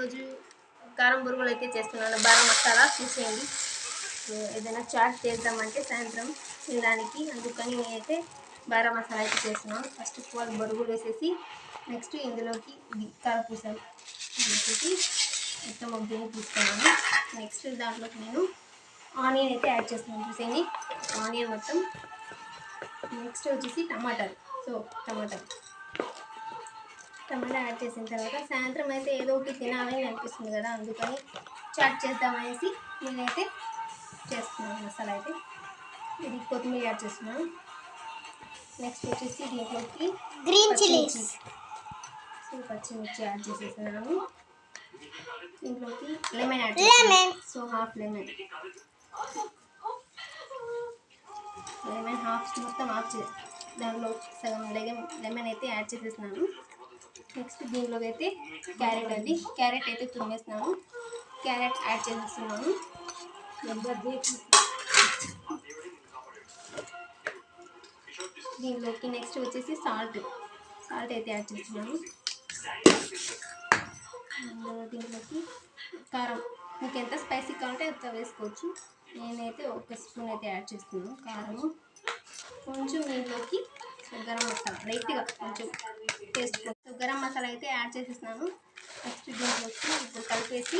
ఈరోజు కారం బొరుగులు అయితే చేస్తున్నాను. బారా మసాలా చూసేయండి. సో ఏదైనా చాట్ చేద్దామంటే సాయంత్రం తినడానికి, అందుకని నేనైతే బారా మసాలా అయితే చేస్తున్నాను. ఫస్ట్ ఆఫ్ ఆల్ బొరుగులు వేసేసి నెక్స్ట్ ఇందులోకి ఇది కారపూసలు వేసేసి మొత్తం ఒక గిన్నె తీసుకున్నాను. నెక్స్ట్ దాంట్లోకి నేను ఆనియన్ అయితే యాడ్ చేస్తున్నాను. చూసేయండి ఆనియన్ మొత్తం. నెక్స్ట్ వచ్చేసి టమాటాలు. సో టమాటా యాడ్ చేసిన తర్వాత సాయంత్రం అయితే ఏదో ఒకటి తినాలని అనిపిస్తుంది కదా, అందుకని చాట్ చేద్దామనేసి నేనైతే చేస్తున్నాను. మసాలా అయితే ఇది కొత్తిమీర యాడ్ చేస్తున్నాను. నెక్స్ట్ వచ్చేసి దీంట్లోకి గ్రీన్ చిల్లీస్, సో పచ్చిమిర్చి యాడ్ చేసేస్తున్నాను. దీంట్లోకి lemon add so half lemon half మొత్తం ఆఫ్ దాంట్లో సగం లెమన్ అయితే యాడ్ చేసేస్తున్నాను. నెక్స్ట్ దీనిలోకి అయితే క్యారెట్ అయితే తురిమేస్తున్నాను. క్యారెట్ యాడ్ చేసేస్తున్నాను. దీనిలోకి నెక్స్ట్ వచ్చేసి సాల్ట్ అయితే యాడ్ చేస్తున్నాను. దీంట్లోకి కారం, మీకు ఎంత స్పైసీ కావాలంటే అంత వేసుకోవచ్చు. నేనైతే ఒక స్పూన్ అయితే యాడ్ చేస్తున్నాను కారము. కొంచెం దీంట్లోకి గరం మసాలా లైట్గా కొంచెం టేస్ట్, గరం మసాలా అయితే యాడ్ చేసేస్తున్నాను. నెక్స్ట్ దీంట్లోకి ఇప్పుడు కలిపేసి